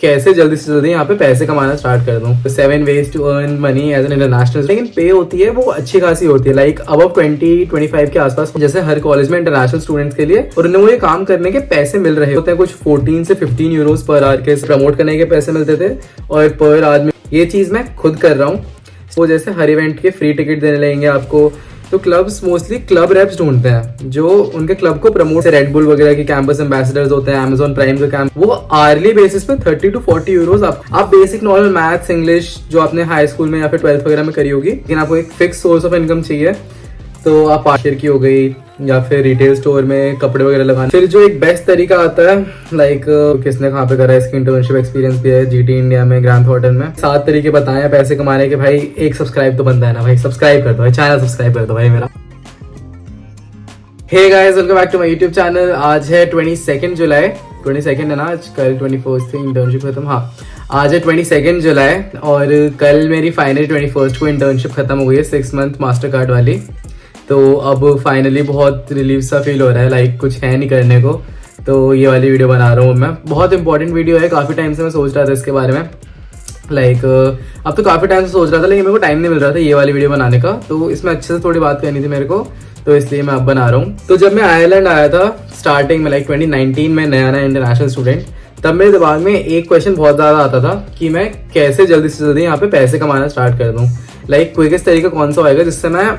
कैसे जल्दी से जल्दी यहाँ पे पैसे कमाना स्टार्ट कर दूं। 7 ways to earn money as an international, लेकिन पे होती है वो अच्छी खासी होती है, लाइक अबव 20-25 के आसपास, जैसे हर कॉलेज में इंटरनेशनल स्टूडेंट्स के लिए। और उन्हें वो ये काम करने के पैसे मिल रहे होते हैं, कुछ 14 से 15 यूरोज पर आवर के प्रमोट करने के पैसे मिलते थे। और पर आदमी ये चीज मैं खुद कर रहा हूँ। वो जैसे हर इवेंट के फ्री टिकट देने लगेंगे आपको, तो क्लब्स मोस्टली क्लब रेप्स ढूंढते हैं जो उनके क्लब को प्रमोट, रेड बुल वगैरह के कैंपस एम्बेसडर्स होते हैं, अमेजॉन प्राइम के कैंप, वो आर्ली बेसिस पे 30 to 40 यूरोज आप बेसिक नॉर्मल मैथ्स इंग्लिश जो आपने हाई स्कूल में या फिर 12th वगैरह में करी होगी, लेकिन आपको एक फिक्स सोर्स ऑफ इनकम चाहिए तो आप पार्टनर की हो गई या फिर रिटेल स्टोर में कपड़े वगैरह लगाने। फिर जो एक बेस्ट तरीका आता है, लाइक किसने कहाँ पे करा है, इसकी इंटर्नशिप एक्सपीरियंस भी है जीटी इंडिया में, ग्रैंड थॉर्टन में। 7 तरीके बताए हैं पैसे कमाने के। भाई एक सब्सक्राइब तो बनता है ना भाई, सब्सक्राइब कर दो भाई, चैनल सब्सक्राइब कर दो भाई मेरा। Hey guys, welcome back to my YouTube channel. आज है 22 जुलाई, 22 है ना आज, कल 21 थी इंटर्नशिप खत्म। हाँ, आज है 22 जुलाई और कल मेरी फाइनली 21 को इंटर्नशिप खत्म हो गई है, 6 मंथ मास्टर कार्ड वाली। तो अब फाइनली बहुत रिलीफ सा फील हो रहा है, लाइक कुछ है नहीं करने को, तो ये वाली वीडियो बना रहा हूँ मैं। बहुत इंपॉर्टेंट वीडियो है, काफ़ी टाइम से मैं सोच रहा था इसके बारे में, लाइक अब तो काफ़ी टाइम से सोच रहा था, लेकिन मेरे को टाइम नहीं मिल रहा था ये वाली वीडियो बनाने का। तो इसमें अच्छे से थोड़ी बात करनी थी मेरे को, तो इसलिए मैं अब बना रहा हूँ। तो जब मैं आयरलैंड आया था स्टार्टिंग में, लाइक 2019 में, नया इंटरनेशनल स्टूडेंट, तब मेरे दिमाग में एक क्वेश्चन बहुत ज़्यादा आता था कि मैं कैसे जल्दी से जल्दी यहाँ पे पैसे कमाना स्टार्ट कर दूँ। लाइक क्विकेस्ट तरीका कौन सा होएगा जिससे मैं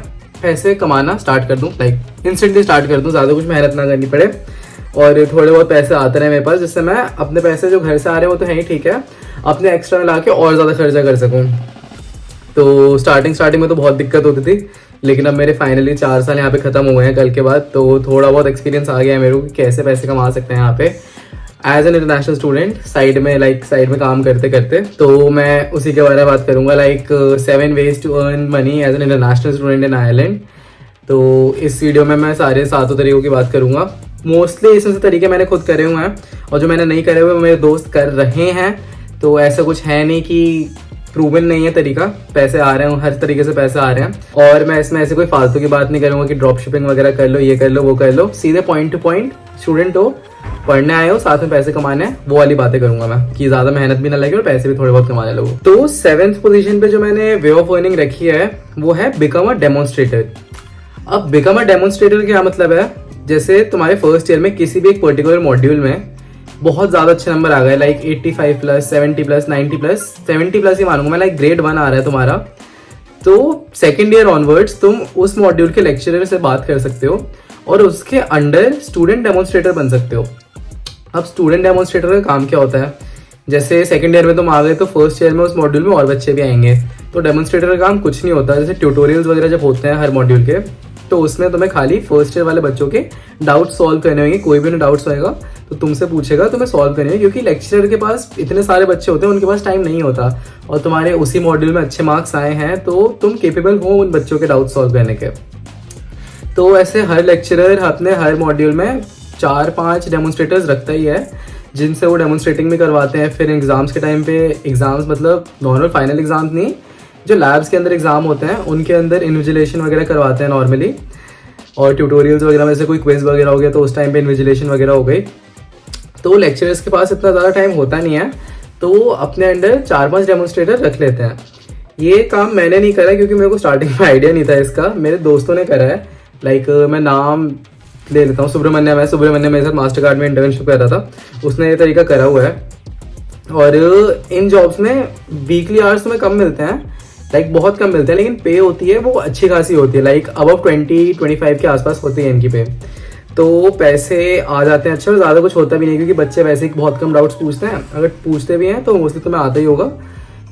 पैसे कमाना स्टार्ट कर दूँ, लाइक इंस्टेंटली स्टार्ट कर दूँ, ज़्यादा कुछ मेहनत ना करनी पड़े और थोड़े बहुत पैसे आते रहे मेरे पास, जिससे मैं अपने पैसे जो घर से आ रहे हैं वो तो है ही ठीक है, अपने एक्स्ट्रा में ला के और ज़्यादा खर्चा कर सकूँ। तो स्टार्टिंग में तो बहुत दिक्कत होती थी, लेकिन अब मेरे फाइनली 4 साल यहाँ पे ख़त्म हो गए हैं कल के बाद, तो थोड़ा बहुत एक्सपीरियंस आ गया है मेरे को कि कैसे पैसे कमा सकते हैं यहाँ पे as an international student, side में काम करते करते। तो मैं उसी के बारे में बात करूँगा, like 7 ways to earn money as an international student in Ireland. तो इस वीडियो में मैं सारे 7 तरीकों की बात करूँगा। मोस्टली इसमें से तरीके मैंने खुद करे हुए हैं और जो मैंने नहीं करे हुए मेरे दोस्त कर रहे हैं, तो ऐसा कुछ है नहीं कि प्रूवन नहीं है तरीका, पैसे आ रहे हैं, हर तरीके से पैसे आ रहे हैं। और मैं इसमें ऐसे कोई फालतू की बात नहीं करूँगा कि ड्रॉप शिपिंग वगैरह कर लो, ये कर लो, वो कर लो। सीधे पॉइंट टू पॉइंट, स्टूडेंट हो, पढ़ने आए हो, साथ में पैसे कमाने हैं, वो वाली बातें करूंगा मैं, कि ज्यादा मेहनत भी ना लगे और पैसे भी थोड़े बहुत कमाने लगो। तो 7th पोजीशन पे जो मैंने वे ऑफ अर्निंग रखी है वो है बिकम अ डेमोन्स्ट्रेटर। अब बिकम अ डेमोन्स्ट्रेटर क्या मतलब है, जैसे तुम्हारे फर्स्ट ईयर में किसी भी एक पर्टिकुलर मॉड्यूल में बहुत ज्यादा अच्छे नंबर आ गए, लाइक 85+, 70+, 90+, 70+ ही मानूंगा मैं, लाइक ग्रेड 1 आ रहा है तुम्हारा, तो सेकेंड ईयर ऑनवर्ड्स तुम उस मॉड्यूल के लेक्चरर से बात कर सकते हो और उसके अंडर स्टूडेंट डेमोन्स्ट्रेटर बन सकते हो। अब स्टूडेंट डेमोन्स्ट्रेटर का काम क्या होता है, जैसे सेकंड ईयर में तुम आ गए तो फर्स्ट ईयर में उस मॉड्यूल में और बच्चे भी आएंगे, तो डेमोन्स्ट्रेटर का काम कुछ नहीं होता। जैसे ट्यूटोरियल्स वगैरह जब होते हैं हर मॉड्यूल के, तो उसमें तुम्हें खाली फर्स्ट ईयर वाले बच्चों के डाउट सॉल्व करने होंगे। कोई भी उन्हें डाउट्स होएगा तो तुमसे पूछेगा, तुम्हें सॉल्व करने होंगे, क्योंकि लेक्चरर के पास इतने सारे बच्चे होते हैं, उनके पास टाइम नहीं होता, और तुम्हारे उसी मॉड्यूल में अच्छे मार्क्स आए हैं तो तुम केपेबल हो उन बच्चों के डाउट सॉल्व करने के। तो ऐसे हर लेक्चरर अपने हर मॉड्यूल में 4-5 डेमोन्स्ट्रेटर्स रखता ही है, जिनसे वो डेमोन्स्ट्रेटिंग भी करवाते हैं। फिर एग्जाम्स के टाइम पे, एग्जाम्स मतलब नॉर्मल फाइनल एग्जाम्स नहीं, जो लैब्स के अंदर एग्जाम होते हैं उनके अंदर इन्विजिलेशन वगैरह करवाते हैं नॉर्मली, और ट्यूटोरियल्स वगैरह में से कोई क्विज वगैरह हो गया तो उस टाइम पे इन्विजिलेशन वगैरह हो गई। तो लेक्चरर्स के पास इतना ज़्यादा टाइम होता नहीं है, तो अपने अंडर 4-5 डेमोन्स्ट्रेटर रख लेते हैं। ये काम मैंने नहीं करा क्योंकि मेरे को स्टार्टिंग में आइडिया नहीं था इसका, मेरे दोस्तों ने करा है। लाइक मैं नाम ले लेता हूँ, सुब्रमण्यम मेरे साथ मास्टर कार्ड में इंटर्नशिप कर रहा था, उसने ये तरीका करा हुआ है। और इन जॉब्स में वीकली आवर्स तुम्हें कम मिलते हैं, लाइक बहुत कम मिलते हैं, लेकिन पे होती है वो अच्छी खासी होती है, लाइक अबव 20-25 के आसपास होती है इनकी पे। तो पैसे आ जाते हैं अच्छे, और ज़्यादा कुछ होता भी नहीं क्योंकि बच्चे वैसे ही बहुत कम डाउट्स पूछते हैं, अगर पूछते भी हैं तो मोस्टली तुम्हें आता ही होगा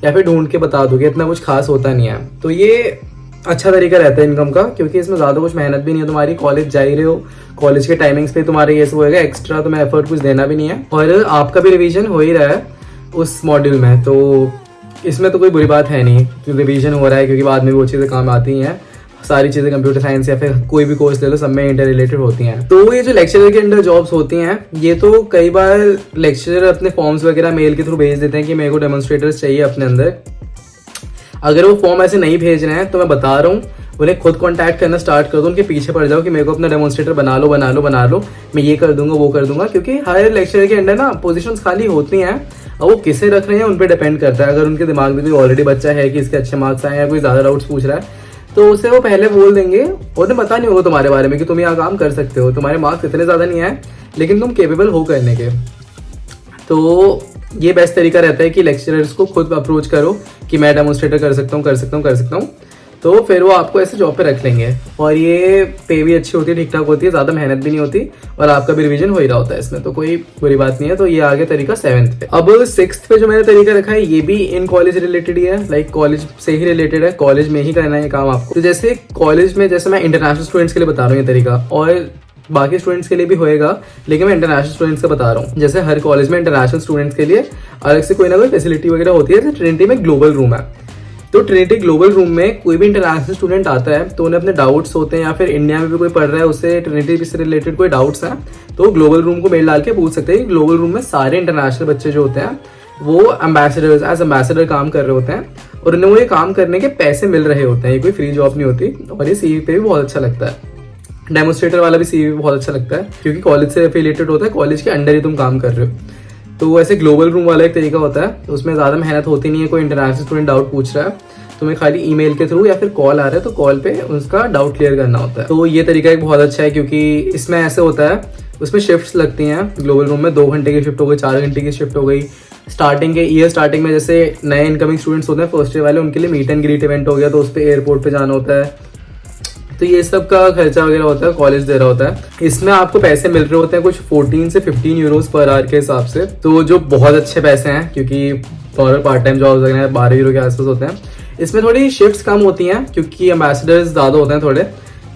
या फिर ढूंढ के बता दोगे, इतना कुछ खास होता नहीं है। तो ये अच्छा तरीका रहता है इनकम का, क्योंकि इसमें ज़्यादा कुछ मेहनत भी नहीं है, तुम्हारी कॉलेज जा ही रहे हो, कॉलेज के टाइमिंग्स पे तुम्हारे ये सब होएगा, एक्स्ट्रा तुम्हें एफर्ट कुछ देना भी नहीं है, और आपका भी रिवीजन हो ही रहा है उस मॉड्यूल में, तो इसमें तो कोई बुरी बात है नहीं कि रिवीजन हो रहा है, क्योंकि बाद में वो चीज़ें काम आती हैं। सारी चीज़ें कंप्यूटर साइंस या फिर कोई भी कोर्स ले लो, सब में इंटर रिलेटेड होती हैं। तो ये जो लेक्चरर के अंडर जॉब्स होती हैं, ये तो कई बार लेक्चरर अपने फॉर्म्स वगैरह मेल के थ्रू भेज देते हैं कि मेरे को डेमोन्स्ट्रेटर्स चाहिए अपने अंदर। अगर वो फॉर्म ऐसे नहीं भेज रहे हैं तो मैं बता रहा हूँ, उन्हें खुद कांटेक्ट करना स्टार्ट कर दो, उनके पीछे पड़ जाओ कि मेरे को अपना डेमोन्स्ट्रेटर बना लो, मैं ये कर दूंगा, वो कर दूंगा, क्योंकि हर लेक्चरर के अंडर ना पोजीशंस खाली होती हैं। अब वो किसे रख रहे हैं उन पर डिपेंड करता है। अगर उनके दिमाग में कोई ऑलरेडी बच्चा है कि इसके अच्छे मार्क्स आए या कोई ज़्यादा डाउट्स पूछ रहा है तो उसे वो पहले बोल देंगे, उन्हें पता नहीं होगा तुम्हारे बारे में कि तुम यहाँ काम कर सकते हो, तुम्हारे मार्क्स इतने ज़्यादा नहीं आए लेकिन तुम केपेबल हो करने के। तो ये बेस्ट तरीका रहता है कि लेक्चरर्स को खुद अप्रोच करो कि मैं डेमोन्स्ट्रेटर कर सकता हूँ, तो फिर वो आपको ऐसे जॉब पे रख लेंगे। और ये पे भी अच्छी होती है, ठीक ठाक होती है, ज़्यादा मेहनत भी नहीं होती और आपका भी रिवीजन हो ही रहा होता है इसमें, तो कोई बुरी बात नहीं है। तो ये आ गया तरीका 7th पे। अब 6th पे जो मैंने तरीका रखा है ये भी इन कॉलेज रिलेटेड ही है, लाइक कॉलेज से ही रिलेटेड है, कॉलेज में ही करना है काम आपको। तो जैसे कॉलेज में, जैसे मैं इंटरनेशनल स्टूडेंट्स के लिए बता रहा हूँ ये तरीका, और बाकी स्टूडेंट्स के लिए भी होएगा, लेकिन मैं इंटरनेशनल स्टूडेंट्स का बता रहा हूँ। जैसे हर कॉलेज में इंटरनेशनल स्टूडेंट्स के लिए अलग से कोई ना कोई फैसिलिटी वगैरह होती है। जैसे ट्रिनिटी में ग्लोबल रूम है, तो ट्रिनिटी ग्लोबल रूम में कोई भी इंटरनेशनल स्टूडेंट आता है तो उन्हें अपने डाउट्स होते हैं, या फिर इंडिया में भी कोई पढ़ रहा है उसे ट्रिनिटी से रिलेटेड कोई डाउट्स हैं, तो ग्लोबल रूम को मेल डाल के पूछ सकते हैं। ग्लोबल रूम में सारे इंटरनेशनल बच्चे जो होते हैं वो एम्बेसडर्स, एज एम्बेसडर काम कर रहे होते हैं और उन्हें वो ये काम करने के पैसे मिल रहे होते हैं। ये कोई फ्री जॉब नहीं होती और ये सीवी पे भी बहुत अच्छा लगता है। डेमोन्स्ट्रेटर वाला भी सीवी बहुत अच्छा लगता है क्योंकि कॉलेज से एफिलिएटेड होता है, कॉलेज के अंडर ही तुम काम कर रहे हो। तो ऐसे ग्लोबल रूम वाला एक तरीका होता है, तो उसमें ज़्यादा मेहनत होती नहीं है। कोई इंटरनेशनल स्टूडेंट डाउट पूछ रहा है, तुम्हें खाली ईमेल के थ्रू या फिर कॉल आ रहा है तो कॉल पे उसका डाउट क्लियर करना होता है। तो ये तरीका एक बहुत अच्छा है क्योंकि इसमें ऐसे होता है, उसमें शिफ्ट्स लगती हैं ग्लोबल रूम में। 2 घंटे की शिफ्ट हो गई, 4 घंटे की शिफ्ट हो गई। स्टार्टिंग में जैसे नए इनकमिंग स्टूडेंट्स होते हैं फर्स्ट ईयर वाले, उनके लिए मीट एंड ग्रीट इवेंट हो गया, तो उस पर एयरपोर्ट पे जाना होता है, तो ये सब का खर्चा वगैरह होता है, कॉलेज दे रहा होता है। इसमें आपको पैसे मिल रहे होते हैं कुछ 14 से 15 यूरोज पर आवर के हिसाब से, तो जो बहुत अच्छे पैसे हैं क्योंकि पार्ट टाइम जॉब वगैरह 12 यूरो के आसपास होते हैं। इसमें थोड़ी शिफ्ट्स कम होती हैं क्योंकि एम्बेसडर्स ज़्यादा होते हैं थोड़े,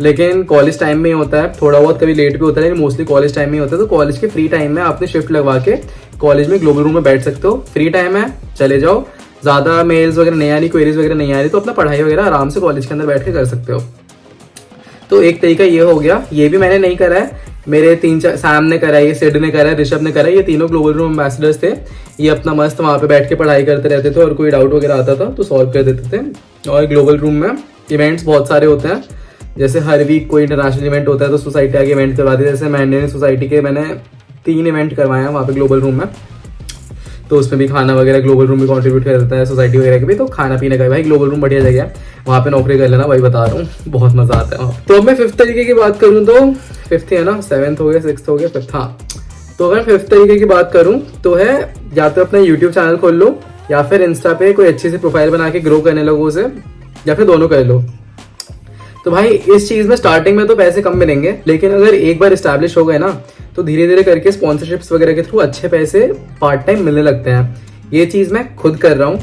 लेकिन कॉलेज टाइम में ही होता है, थोड़ा बहुत कभी लेट भी होता है लेकिन मोस्टली कॉलेज टाइम में ही होता है। तो कॉलेज के फ्री टाइम में आपने शिफ्ट लगवा के कॉलेज में ग्लोबल रूम में बैठ सकते हो। फ्री टाइम है, चले जाओ, ज़्यादा मेल्स वगैरह नहीं आ रही, क्वेरीज वगैरह नहीं आ रही, तो अपना पढ़ाई वगैरह आराम से कॉलेज के अंदर बैठ के कर सकते हो। तो एक तरीका ये हो गया। ये भी मैंने नहीं करा है, मेरे 3-4 सैम ने करा है, ये सिड ने करा है, ऋषभ ने करा है, ये तीनों ग्लोबल रूम एम्बेसडर्स थे। ये अपना मस्त वहाँ पे बैठ के पढ़ाई करते रहते थे और कोई डाउट वगैरह आता था तो सॉल्व कर देते थे। और ग्लोबल रूम में इवेंट्स बहुत सारे होते हैं, जैसे हर वीक कोई इंटरनेशनल इवेंट होता है तो सोसाइटी आगे इवेंट करवाती है। जैसे मैं इंडियन सोसाइटी के मैंने 3 इवेंट करवाए हैं वहाँ पे ग्लोबल रूम में, तो उसमें भी खाना वगैरह ग्लोबल रूम भी कंट्रीब्यूट कर देता है, सोसाइटी वगैरह के भी। तो खाना पीने का भाई ग्लोबल रूम बढ़िया जगह है, वहाँ पे नौकरी कर लेना भाई, बता रहा हूँ बहुत मजा आता है वहाँ। तो अब मैं 5th तरीके की बात करूँ तो 5th है ना, 7th हो गया, 6th हो गया, 5th। हाँ, तो अगर 5th तरीके की बात करूँ तो है या तो अपना यूट्यूब चैनल खोल लो या फिर इंस्टा पे कोई अच्छी सी प्रोफाइल बना के ग्रो करने लगो उसे, या फिर दोनों कर लो। तो भाई इस चीज में स्टार्टिंग में तो पैसे कम मिलेंगे, लेकिन अगर एक बार एस्टैब्लिश हो गए ना तो धीरे धीरे करके स्पॉन्सरशिप्स वगैरह के थ्रू अच्छे पैसे पार्ट टाइम मिलने लगते हैं। ये चीज मैं खुद कर रहा हूँ।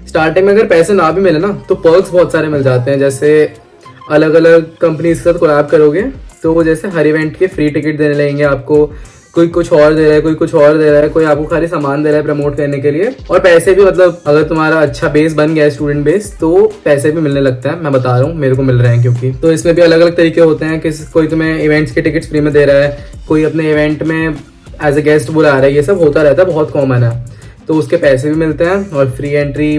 स्टार्टिंग में अगर पैसे ना भी मिले ना तो पर्क्स बहुत सारे मिल जाते हैं। जैसे अलग अलग कंपनीज के साथ कोलैब करोगे तो जैसे हर इवेंट के फ्री टिकट देने लगेंगे आपको, कोई कुछ और दे रहा है, कोई कुछ और दे रहा है, कोई आपको खाली सामान दे रहा है प्रमोट करने के लिए। और पैसे भी, मतलब अगर तुम्हारा अच्छा बेस बन गया है, स्टूडेंट बेस, तो पैसे भी मिलने लगता है। मैं बता रहा हूँ, मेरे को मिल रहे हैं क्योंकि। तो इसमें भी अलग अलग तरीके होते हैं कि कोई तुम्हें इवेंट्स के टिकट्स फ्री में दे रहा है, कोई अपने इवेंट में एज ए गेस्ट बुला रहा है, ये सब होता रहता है, बहुत कॉमन है। तो उसके पैसे भी मिलते हैं और फ्री एंट्री,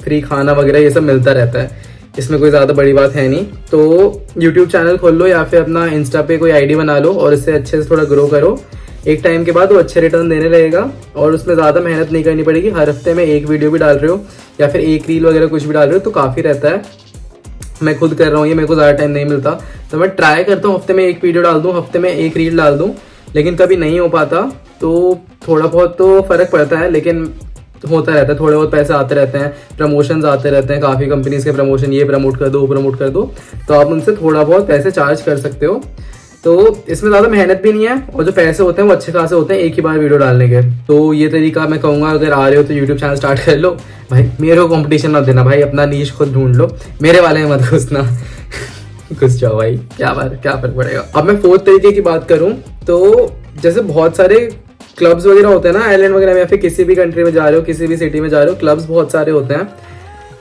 फ्री खाना वगैरह ये सब मिलता रहता है। इसमें कोई ज़्यादा बड़ी बात है नहीं। तो यूट्यूब चैनल खोल लो या फिर अपना इंस्टा पे कोई आईडी बना लो और इससे अच्छे से थोड़ा ग्रो करो। एक टाइम के बाद वो अच्छे रिटर्न देने लगेगा और उसमें ज़्यादा मेहनत नहीं करनी पड़ेगी। हर हफ्ते में एक वीडियो भी डाल रहे हो या फिर एक रील वगैरह कुछ भी डाल रहे हो तो काफ़ी रहता है। मैं खुद कर रहा हूँ ये, मेरे को ज़्यादा टाइम नहीं मिलता तो मैं ट्राई करता हूँ हफ्ते में एक वीडियो डाल दूँ, हफ्ते में एक रील डाल दूँ, लेकिन कभी नहीं हो पाता तो थोड़ा बहुत तो फ़र्क पड़ता है, लेकिन होता रहता है, थोड़े बहुत पैसे आते रहते हैं, प्रमोशंस आते रहते हैं, काफ़ी कंपनीज के प्रमोशन, ये प्रमोट कर दो, वो प्रमोट कर दो, तो आप उनसे थोड़ा बहुत पैसे चार्ज कर सकते हो। तो इसमें ज़्यादा मेहनत भी नहीं है और जो पैसे होते हैं वो अच्छे खासे होते हैं एक ही बार वीडियो डालने के। तो ये तरीका मैं कहूँगा, अगर आ रहे हो तो यूट्यूब चैनल स्टार्ट कर लो भाई। मेरे को कॉम्पिटिशन मत देना भाई, अपना नीश खुद ढूंढ लो, मेरे वाले में मत घुसना। घुस जाओ भाई, क्या फर्क पड़ेगा। अब मैं 4th तरीके की बात करूँ तो जैसे बहुत सारे क्लब्स वगैरह होते हैं ना, आइलैंड वगैरह में या फिर किसी भी कंट्री में जा रहे हो, किसी भी सिटी में जा रहे हो, क्लब्स बहुत सारे होते हैं।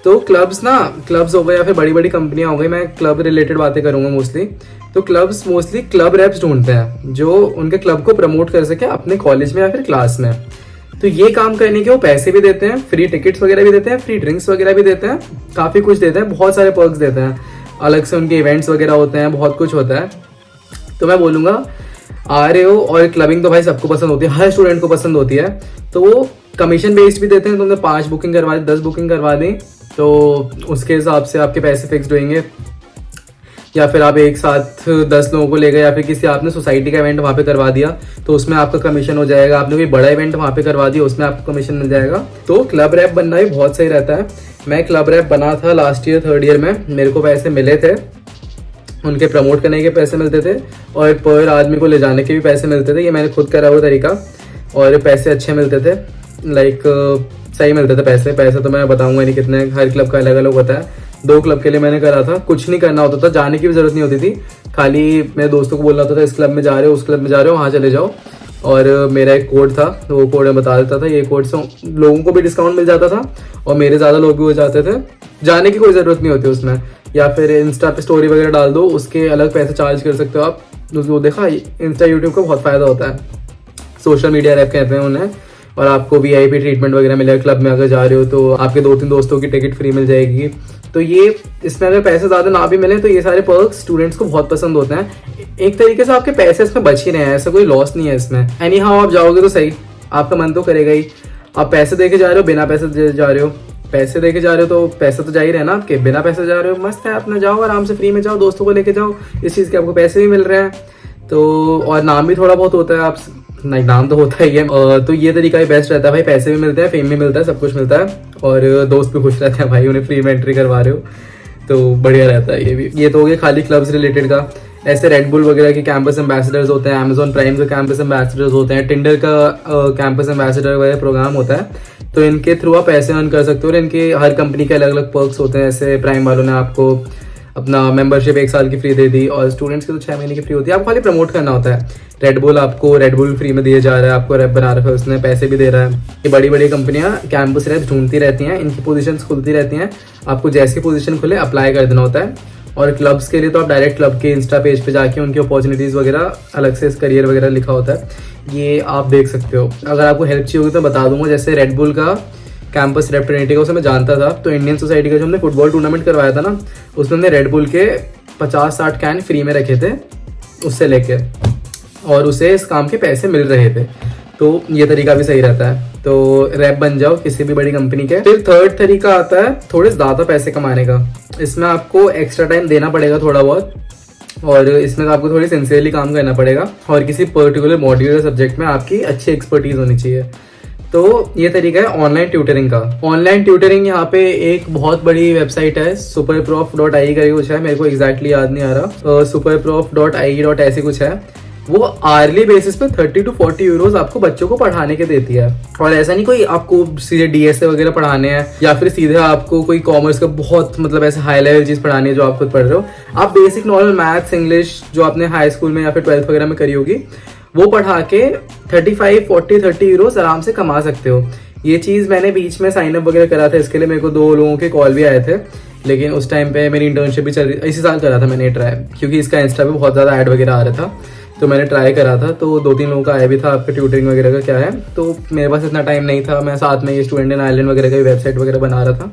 तो क्लब्स हो गए या फिर बड़ी बड़ी कंपनियां हो गई, मैं क्लब रिलेटेड बातें करूंगा मोस्टली। तो क्लब्स मोस्टली क्लब रेप्स ढूंढते हैं जो उनके क्लब को प्रमोट कर सके अपने कॉलेज में या फिर क्लास में। तो ये काम करने के वो पैसे भी देते हैं, फ्री टिकट्स वगैरह भी देते हैं, फ्री ड्रिंक्स वगैरह भी देते हैं, काफ़ी कुछ देते हैं, बहुत सारे पर्क्स देते हैं, अलग से उनके इवेंट्स वगैरह होते हैं, बहुत कुछ होता है। तो मैं बोलूँगा आ रहे हो, और क्लबिंग तो भाई सबको पसंद होती है, हर स्टूडेंट को पसंद होती है, तो वो कमीशन बेस्ड भी देते हैं, तुमने 5 बुकिंग करवा दी, 10 बुकिंग करवा दी तो उसके हिसाब से आपके पैसे फिक्स्ड होंगे। या फिर आप एक साथ 10 लोगों को ले गए, या फिर किसी आपने सोसाइटी का इवेंट वहाँ पे करवा दिया तो उसमें आपका कमीशन हो जाएगा। आपने कोई बड़ा इवेंट वहाँ पे करवा दिया, उसमें आपको कमीशन मिल जाएगा। तो क्लब रैप बनना भी बहुत सही रहता है। मैं क्लब रैप बना था लास्ट ईयर 3rd ईयर में, मेरे को पैसे मिले थे, उनके प्रमोट करने के पैसे मिलते थे और पर आदमी को ले जाने के भी पैसे मिलते थे। ये मैंने खुद करा हुआ तरीका और पैसे अच्छे मिलते थे, लाइक सही मिलते थे पैसे तो मैं बताऊंगा नहीं कितने, हर क्लब का अलग अलग होता है। 2 क्लब के लिए मैंने करा था, कुछ नहीं करना होता था, जाने की भी जरूरत नहीं होती थी, खाली मेरे दोस्तों को बोलना होता था इस क्लब में जा रहे हो, उस क्लब में जा रहे हो, वहाँ चले जाओ। और मेरा एक कोड था तो वो कोड मैं बता देता था, ये कोड से लोगों को भी डिस्काउंट मिल जाता था और मेरे ज़्यादा लोग भी हो जाते थे। जाने की कोई ज़रूरत नहीं होती उसमें। या फिर इंस्टा पे स्टोरी वगैरह डाल दो, उसके अलग पैसे चार्ज कर सकते हो आप। वो देखा, इंस्टा यूट्यूब का बहुत फ़ायदा होता है, सोशल मीडिया रैप कहते हैं उन्हें। और आपको VIP ट्रीटमेंट वगैरह मिलेगा, क्लब में अगर जा रहे हो तो आपके 2-3 दोस्तों की टिकट फ्री मिल जाएगी। तो ये इसमें अगर पैसे ज़्यादा ना भी मिले तो ये सारे पर्क्स स्टूडेंट्स को बहुत पसंद होते हैं। एक तरीके से आपके पैसे इसमें बच ही रहे हैं, ऐसा कोई लॉस नहीं है इसमें। एनी हाउ आप जाओगे तो सही, आपका मन तो करेगा ही। आप पैसे दे के जा रहे हो, बिना पैसे दे जा रहे हो, पैसे दे के जा रहे हो तो पैसे तो जा ही रहे ना आपके। बिना पैसे जा रहे हो, मस्त है, अपना जाओ आराम से, फ्री में जाओ, दोस्तों को लेके जाओ, इस चीज़ के आपको पैसे भी मिल रहे हैं। तो और नाम भी थोड़ा बहुत होता है, आप नहीं, नाम तो होता ही है। तो ये तरीका ही बेस्ट रहता है भाई, पैसे भी मिलते हैं, फेम भी मिलता है, सब कुछ मिलता है और दोस्त भी खुश रहते हैं भाई, उन्हें फ्री में एंट्री करवा रहे हो तो बढ़िया रहता है ये भी। ये तो हो गया खाली क्लब्स रिलेटेड का। ऐसे रेड बुल वगैरह के कैंपस एम्बेसडर्स होते हैं, अमेजॉन प्राइम का कैंपस एम्बेसडर्स होते हैं, टिंडर का कैंपस एम्बेसडर वगैरह प्रोग्राम होता है, तो इनके थ्रू आप पैसे अर्न कर सकते हो। और इनके हर कंपनी के अलग अलग पर्क्स होते हैं। ऐसे प्राइम वालों ने आपको अपना मेंबरशिप 1 साल की फ्री दे दी और स्टूडेंट्स की तो 6 महीने की फ्री होती है। आपको खाली प्रमोट करना होता है। रेड बुल आपको रेड बुल फ्री में दिया जा रहा है, आपको रैप बना रखा है उसने, पैसे भी दे रहा है। ये बड़ी बड़ी कंपनियां कैंपस रैप ढूंढती रहती हैं, इनकी पोजीशंस खुलती रहती हैं, आपको जैसी पोजीशन खुले अप्लाई कर देना होता है। और क्लब्स के लिए तो आप डायरेक्ट क्लब के इंस्टा पेज पे जाके उनकी अपॉर्चुनिटीज़ वगैरह अलग से करियर वगैरह लिखा होता है, ये आप देख सकते हो। अगर आपको हेल्प चाहिए होगी तो बता दूंगा। जैसे रेड बुल का कैंपस रैप ट्रिनिटी का, उसे मैं जानता था, तो इंडियन सोसाइटी का जो हमने फुटबॉल टूर्नामेंट करवाया था ना, उसमें हमने रेड बुल के 50-60 कैन फ्री में रखे थे उससे लेके, और उसे इस काम के पैसे मिल रहे थे। तो ये तरीका भी सही रहता है। तो रैप बन जाओ किसी भी बड़ी कंपनी के। फिर 3rd तरीका आता है थोड़े ज़्यादा पैसे कमाने का। इसमें आपको एक्स्ट्रा टाइम देना पड़ेगा थोड़ा बहुत, और इसमें आपको थोड़ी सिंसियरली काम करना पड़ेगा, और किसी पर्टिकुलर मॉड्यूलर सब्जेक्ट में आपकी अच्छी एक्सपर्टीज होनी चाहिए। तो ये तरीका है ऑनलाइन ट्यूटरिंग का। ऑनलाइन ट्यूटरिंग यहाँ पे एक बहुत बड़ी वेबसाइट है, superprof.ie करके कुछ है, मेरे को एग्जैक्टली याद नहीं आ रहा, superprof.ie ऐसे कुछ है। वो आर्ली बेसिस पे 30 to 40 यूरोज आपको बच्चों को पढ़ाने के देती है। और ऐसा नहीं कोई आपको सीधे DSA वगैरह पढ़ाने हैं, या फिर सीधे आपको कोई कॉमर्स का बहुत मतलब ऐसे हाई लेवल चीज पढ़ानी है जो आप खुद पढ़ रहे हो। आप बेसिक नॉर्मल मैथ्स, इंग्लिश जो आपने हाई स्कूल में या फिर 12th वगैरह में करी होगी, वो पढ़ा के 35, 40, 30 यूरोज आराम से कमा सकते हो। ये चीज़ मैंने बीच में साइन अप वगैरह करा था, इसके लिए मेरे को 2 लोगों के कॉल भी आए थे, लेकिन उस टाइम पे मेरी इंटर्नशिप भी चल रही, इसी साल करा था मैंने ट्राई, क्योंकि इसका इंस्टा पे बहुत ज़्यादा ऐड वगैरह आ रहा था, तो मैंने ट्राई करा था। तो 2-3 लोगों का आया भी था आपके ट्यूटरिंग वगैरह का क्या है। तो मेरे पास इतना टाइम नहीं था, मैं साथ में ये स्टूडेंट इन आइलैंड वगैरह का वेबसाइट वगैरह बना रहा था,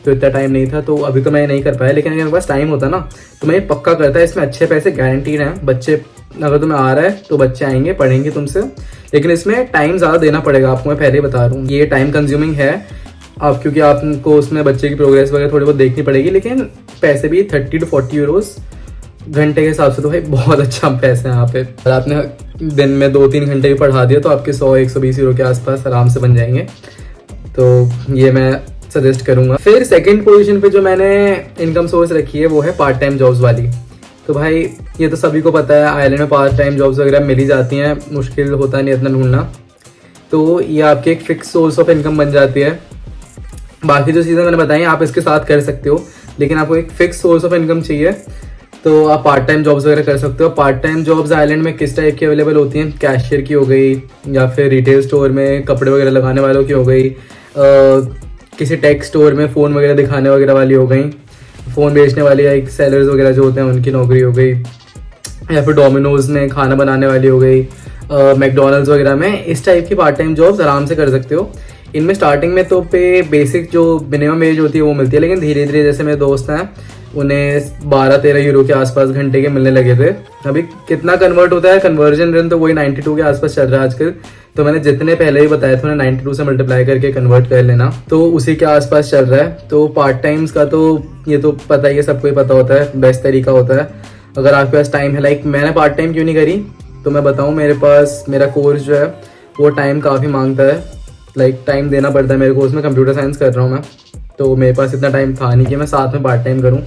तो इतना टाइम नहीं था, तो अभी तो मैं नहीं कर पाया। लेकिन अगर मेरे पास टाइम होता ना तो मैं पक्का करता है। इसमें अच्छे पैसे गारंटीड हैं। बच्चे अगर तुम्हें आ रहा है तो बच्चे आएंगे, पढ़ेंगे तुमसे, लेकिन इसमें टाइम ज़्यादा देना पड़ेगा आपको, मैं पहले ही बता रहा हूँ। ये टाइम कंज्यूमिंग है आप, क्योंकि आपको उसमें बच्चे की प्रोग्रेस वगैरह थोड़ी बहुत देखनी पड़ेगी। लेकिन पैसे भी 30 to 40 यूरोज घंटे के हिसाब से तो भाई बहुत अच्छा पैसे हैं यहाँ पे। अगर आपने दिन में 2-3 घंटे भी पढ़ा दिया तो आपके 100-120 यूरो के आसपास आराम से बन जाएंगे। तो ये मैं सजेस्ट करूँगा। फिर सेकंड पोजीशन पे जो मैंने इनकम सोर्स रखी है वो है पार्ट टाइम जॉब्स वाली। तो भाई ये तो सभी को पता है, आयरलैंड में पार्ट टाइम जॉब्स वगैरह मिल ही जाती हैं, मुश्किल होता नहीं इतना ढूंढना। तो ये आपकी एक फिक्स सोर्स ऑफ इनकम बन जाती है। बाकी जो चीज़ें मैंने बताई आप इसके साथ कर सकते हो, लेकिन आपको एक फिक्स सोर्स ऑफ इनकम चाहिए तो आप पार्ट टाइम जॉब्स वगैरह कर सकते हो। पार्ट टाइम जॉब्स आइलैंड में किस टाइप की अवेलेबल होती हैं? कैशियर की हो गई, या फिर रिटेल स्टोर में कपड़े वगैरह लगाने वालों की हो गई, किसी टेक स्टोर में फ़ोन वगैरह दिखाने वगैरह वाली हो गई, फ़ोन बेचने वाली एक सेलर्स वगैरह जो होते हैं उनकी नौकरी हो गई, या फिर डोमिनोज में खाना बनाने वाली हो गई, मैकडोनल्ड्स वगैरह में। इस टाइप की पार्ट टाइम जॉब्स आराम से कर सकते हो। इनमें स्टार्टिंग में तो पे बेसिक जो मिनिमम एज होती है वो मिलती है, लेकिन धीरे धीरे जैसे मेरे दोस्त हैं उन्हें 12-13 यूरो के आसपास घंटे के मिलने लगे थे। अभी कितना कन्वर्ट होता है, कन्वर्जन रेट तो वही 92 के आसपास चल रहा है आजकल। तो मैंने जितने पहले ही बताया था, 92 से मल्टीप्लाई करके कन्वर्ट कर लेना, तो उसी के आसपास चल रहा है। तो पार्ट टाइम्स का तो ये तो पता ही है, सबको ही पता होता है, बेस्ट तरीका होता है अगर आपके पास टाइम है। लाइक मैंने पार्ट टाइम क्यों नहीं करी, तो मैं बताऊँ, मेरे पास मेरा कोर्स जो है वो टाइम काफ़ी मांगता है। लाइक टाइम देना पड़ता है मेरे कोर्स में, कंप्यूटर साइंस कर रहा हूँ मैं, तो मेरे पास इतना टाइम था नहीं कि मैं साथ में पार्ट टाइम करूँ।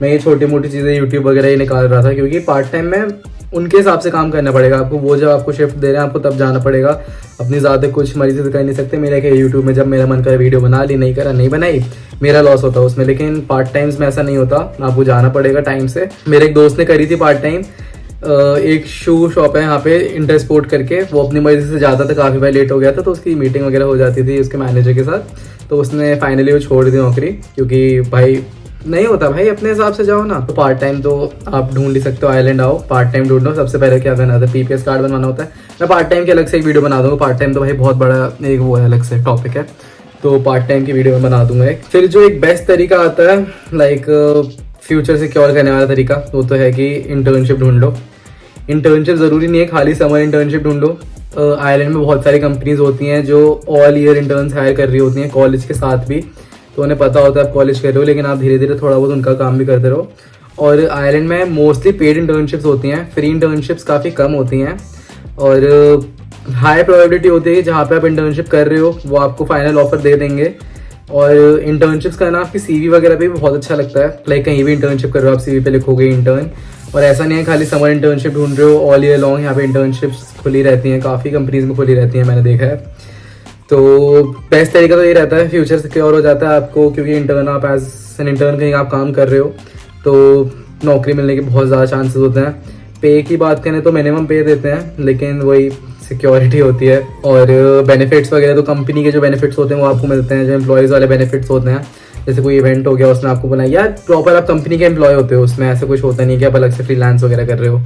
मैं ये छोटी मोटी चीज़ें यूट्यूब वगैरह ही निकाल रहा था, क्योंकि पार्ट टाइम में उनके हिसाब से काम करना पड़ेगा आपको। वो जब आपको शिफ्ट दे रहे हैं आपको तब जाना पड़ेगा, अपनी ज़्यादा कुछ मर्जी से कर नहीं सकते। मेरा क्या, यूट्यूब में जब मेरा मन कर वीडियो बना ली, नहीं करा नहीं बनाई, मेरा लॉस होता है उसमें। लेकिन पार्ट टाइम्स में ऐसा नहीं होता, आपको जाना पड़ेगा टाइम से। मेरे एक दोस्त ने करी थी पार्ट टाइम, एक शू शॉप है यहाँ पे इंटर स्पोर्ट करके, वो अपनी मर्जी से जाता था, काफ़ी बार लेट हो गया था, तो उसकी मीटिंग वगैरह हो जाती थी उसके मैनेजर के साथ। तो उसने फाइनली वो छोड़ दी नौकरी, क्योंकि भाई नहीं होता भाई, अपने हिसाब से जाओ ना। तो पार्ट टाइम तो आप ढूंढ ही सकते हो, आइलैंड आओ, पार्ट टाइम ढूंढो। सबसे पहले क्या करना होता है, पीपीएस कार्ड बनवाना होता है। मैं पार्ट टाइम के अलग से एक वीडियो बना दूंगा, पार्ट टाइम तो भाई बहुत बड़ा एक वो है, अलग से टॉपिक है, तो पार्ट टाइम की वीडियो में बना दूंगा एक। फिर जो एक बेस्ट तरीका आता है, लाइक फ्यूचर सिक्योर करने वाला तरीका, वो तो है कि इंटर्नशिप ढूंढ लो। इंटर्नशिप ज़रूरी नहीं है खाली समर इंटर्नशिप ढूंढ लो। आयरलैंड में बहुत सारी कंपनीज होती हैं जो ऑल ईयर इंटर्न्स हायर कर रही होती हैं, कॉलेज के साथ भी। तो उन्हें पता होता है आप कॉलेज कर रहे हो, लेकिन आप धीरे धीरे थोड़ा बहुत उनका काम भी करते रहो। और आयरलैंड में मोस्टली पेड इंटर्नशिप्स होती हैं, फ्री इंटर्नशिप्स काफ़ी कम होती हैं। और हाई प्रोबेबिलिटी होती है कि जहाँ पे आप इंटर्नशिप कर रहे हो वो आपको फाइनल ऑफर दे देंगे। और इंटर्नशिप्स करना आपकी सीवी वगैरह पे भी बहुत अच्छा लगता है। लाइक कहीं भी इंटर्नशिप कर रहे हो आप सीवी पे लिखोगे इंटर्न। और ऐसा नहीं है खाली समर इंटर्नशिप ढूंढ रहे हो, ऑल ईयर लॉन्ग यहाँ पे इंटर्नशिप्स खुली रहती हैं, काफ़ी कंपनीज में खुली रहती हैं, मैंने देखा है। तो बेस्ट तरीका तो ये रहता है, फ्यूचर सिक्योर हो जाता है आपको, क्योंकि इंटर्न आप एज एन इंटर्न कहीं आप काम कर रहे हो तो नौकरी मिलने के बहुत ज़्यादा चांसेस होते हैं। पे की बात करें तो मिनिमम पे देते हैं, लेकिन वही सिक्योरिटी होती है। और बेनिफिट्स वगैरह तो कंपनी के जो बेनिफिट्स होते हैं वो आपको मिलते हैं, जो एम्प्लॉयज़ वाले बेनिफिट्स होते हैं। जैसे कोई इवेंट हो गया उसमें आपको बोला यार, प्रॉपर आप कंपनी के एम्प्लॉय होते हो, उसमें ऐसा कुछ होता नहीं कि आप अलग से फ्रीलांस वगैरह कर रहे हो।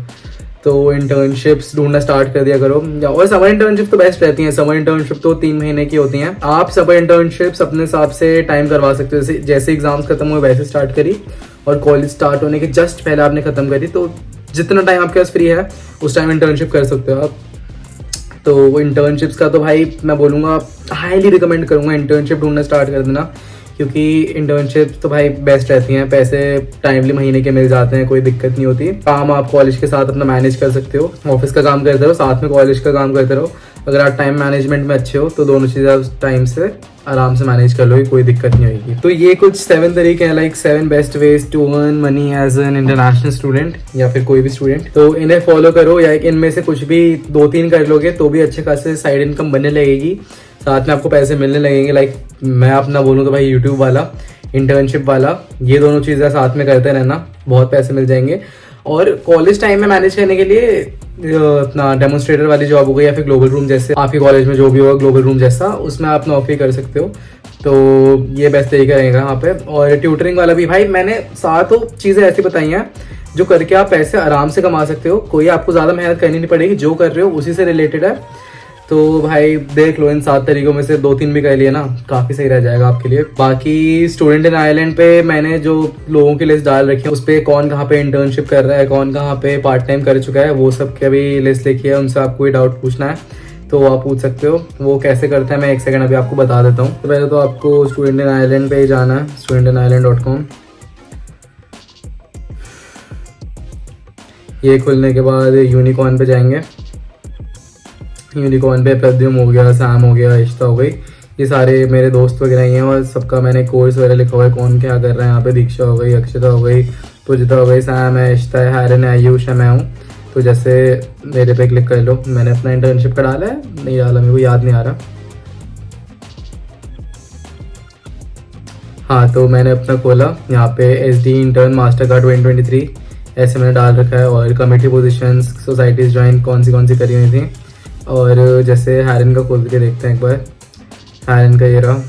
तो इंटर्नशिप्स ढूंढना स्टार्ट कर दिया करो। और समर इंटर्नशिप तो बेस्ट रहती हैं। समर इंटर्नशिप तो 3 महीने की होती हैं। आप समर इंटर्नशिप्स अपने हिसाब से टाइम करवा सकते हो, जैसे एग्जाम्स खत्म हुए वैसे स्टार्ट करी, और कॉलेज स्टार्ट होने के जस्ट पहले आपने खत्म करी। तो जितना टाइम आपके पास फ्री है उस टाइम इंटर्नशिप कर सकते हो आप। तो इंटर्नशिप्स का तो भाई मैं बोलूँगा, हाईली रिकमेंड करूँगा इंटर्नशिप ढूंढना स्टार्ट कर देना, क्योंकि इंटर्नशिप तो भाई बेस्ट रहती हैं। पैसे टाइमली महीने के मिल जाते हैं, कोई दिक्कत नहीं होती। काम आप कॉलेज के साथ अपना मैनेज कर सकते हो, ऑफिस का काम करते रहो साथ में कॉलेज का काम करते रहो। अगर आप टाइम मैनेजमेंट में अच्छे हो तो दोनों चीज़ें आप टाइम से आराम से मैनेज कर लोगे, कोई दिक्कत नहीं होगी। तो ये कुछ 7 तरीके हैं, like 7 best ways to earn money as an international student या फिर कोई भी स्टूडेंट। तो इन्हें फॉलो करो, या इनमें से कुछ भी 2-3 कर लोगे तो भी अच्छे खासे साइड इनकम बनने लगेगी, साथ में आपको पैसे मिलने लगेंगे। लाइक मैं अपना बोलूँ तो भाई यूट्यूब वाला, इंटर्नशिप वाला, ये दोनों चीज़ें साथ में करते रहना, बहुत पैसे मिल जाएंगे। और कॉलेज टाइम में मैनेज करने के लिए अपना डेमोन्स्ट्रेटर वाली जॉब हो गई, या फिर ग्लोबल रूम जैसे आपके कॉलेज में जो भी होगा ग्लोबल रूम जैसा, उसमें आप नौकरी कर सकते हो। तो ये बेस्ट तरीका रहेगा यहाँ पे। और ट्यूटरिंग वाला भी भाई, मैंने 7 चीज़ें ऐसी बताई हैं जो करके आप पैसे आराम से कमा सकते हो। कोई आपको ज़्यादा मेहनत करनी नहीं पड़ेगी, जो कर रहे हो उसी से रिलेटेड है। तो भाई देख लो, इन 7 तरीकों में से 2-3 भी कर लिए ना, काफ़ी सही रह जाएगा आपके लिए। बाकी स्टूडेंट इन आयरलैंड पे मैंने जो लोगों की लिस्ट डाल रखी है, उस पर कौन कहाँ पे इंटर्नशिप कर रहा है, कौन कहाँ पे पार्ट टाइम कर चुका है, वो सब की अभी लिस्ट लिखी है। उनसे आपको कोई डाउट पूछना है तो आप पूछ सकते हो। वो कैसे करते हैं मैं 1 सेकंड अभी आपको बता देता हूँ। तो पहले तो आपको स्टूडेंट इन आयरलैंड पे ही जाना है, studentinIreland.com। ये खुलने के बाद यूनिकॉर्न पे जाएंगे। यूनिकॉर्न पे प्रद्युम हो गया, सैम हो गया, इश्ता हो गई, ये सारे मेरे दोस्त वगैरह ही हैं, और सबका मैंने कोर्स वगैरह लिखा हुआ है, कौन क्या कर रहा है यहाँ पे। दीक्षा हो गई, अक्षता हो गई, पूजिता हो गई, सैम है, इश्ता है, हैरन है, आयुष है, मैं हूँ। तो जैसे मेरे पे क्लिक कर लो, मैंने अपना इंटर्नशिप का डाला है, नहीं डाला मेरे को याद नहीं आ रहा। हाँ, तो मैंने अपना खोला, यहाँ पे SD इंटर्न मास्टर का 2023 ऐसे मैंने डाल रखा है। और कमेटी पोजीशंस, सोसाइटीज़ ज्वाइन कौन सी करी हुई थी। और जैसे हैरन का खोल के देखते हैं एक बार। हैरन का ये रहा,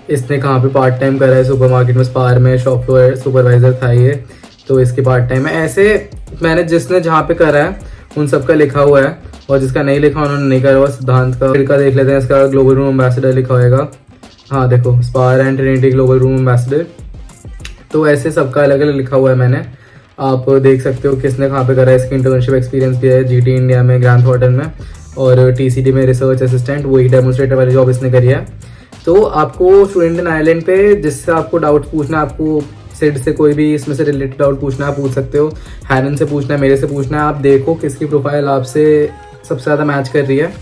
इसने कहाँ पे पार्ट टाइम करा है, सुपरमार्केट में, स्पार में शॉप फ्लोर सुपरवाइजर था ये, तो इसकी पार्ट टाइम है। ऐसे मैंने जिसने जहाँ पे करा है उन सब का लिखा हुआ है, और जिसका नहीं लिखा उन्होंने नहीं करा हुआ। सिद्धांत का फिर का देख लेते हैं, इसका ग्लोबल रूम एम्बेसडर लिखा होगा। हाँ देखो, spar and Trinity global room ambassador. तो ऐसे सबका अलग अलग लिखा हुआ है मैंने, आप देख सकते हो किसने कहाँ पे करा है। इसकी इंटर्नशिप एक्सपीरियंस भी है जीटी इंडिया में, ग्रैंड थॉर्टन में, और टीसीडी में रिसर्च असिस्टेंट, वही डेमोन्स्ट्रेटर वाली जॉब इसने करी है। तो आपको स्टूडेंट इन आयरलैंड पे जिससे आपको डाउट पूछना, आपको सिड से कोई भी इसमें से रिलेटेड डाउट पूछना है, पूछ सकते हो। हैरन से पूछना है, मेरे से पूछना है। आप देखो किसकी प्रोफाइल आपसे सबसे ज़्यादा मैच कर रही है।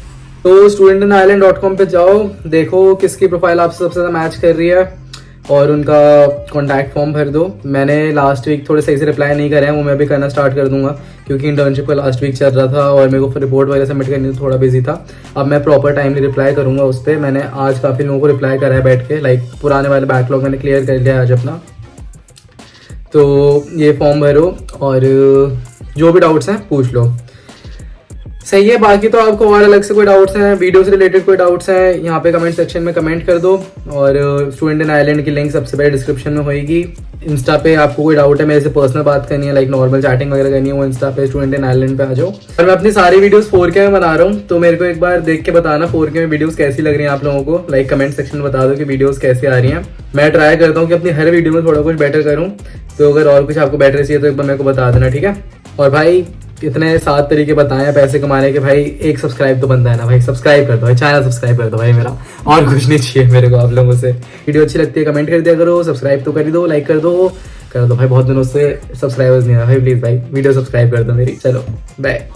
तो studentinIreland.com पे जाओ, देखो किसकी प्रोफाइल आपसे सबसे ज़्यादा मैच कर रही है और उनका कॉन्टैक्ट फॉर्म भर दो। मैंने लास्ट वीक थोड़े सही से रिप्लाई नहीं करे हैं, वो मैं भी करना स्टार्ट कर दूंगा, क्योंकि इंटर्नशिप का लास्ट वीक चल रहा था और मेरे को रिपोर्ट वगैरह सबमिट करनी थी, थोड़ा बिजी था। अब मैं प्रॉपर टाइमली रिप्लाई करूंगा उस पर। मैंने आज काफ़ी लोगों को रिप्लाई करा है बैठ के, लाइक पुराने वाले बैकलॉग मैंने क्लियर कर लिया आज अपना। तो ये फॉर्म भरो और जो भी डाउट्स हैं पूछ लो, सही है। बाकी तो आपको और अलग से कोई डाउट्स हैं, वीडियो से रिलेटेड कोई डाउट्स हैं, यहाँ पे कमेंट सेक्शन में कमेंट कर दो। और स्टूडेंट इन आयरलैंड की लिंक सबसे पहले डिस्क्रिप्शन में होगी। इंस्टा पे आपको कोई डाउट है, मेरे से पर्सनल बात करनी है, लाइक नॉर्मल चैटिंग वगैरह करनी है, वो इंस्टा पे स्टूडेंट इन आयरलैंड पे आ जाओ। और मैं अपनी सारी वीडियोस 4K में बना रहा हूँ, तो मेरे को एक बार देख के बताना 4K में वीडियोस कैसी लग रही हैं आप लोगों को। लाइक कमेंट सेक्शन में बता दो कि वीडियोस कैसी आ रही हैं। मैं ट्राई करता हूँ कि अपनी हर वीडियो में थोड़ा कुछ बेटर करूँ, तो अगर और कुछ आपको बेटर चाहिए तो एक बार मेरे को बता देना, ठीक है। और भाई इतने 7 तरीके बताए हैं पैसे कमाने के, भाई एक सब्सक्राइब तो बनता है ना भाई, सब्सक्राइब कर दो भाई, चैनल सब्सक्राइब कर दो भाई मेरा, और कुछ नहीं चाहिए मेरे को आप लोगों से। वीडियो अच्छी लगती है कमेंट कर दिया करो, सब्सक्राइब तो कर ही दो, लाइक कर दो भाई, बहुत दिनों से सब्सक्राइबर्स नहीं आया भाई, प्लीज़ भाई वीडियो सब्सक्राइब कर दो मेरी। चलो बाय।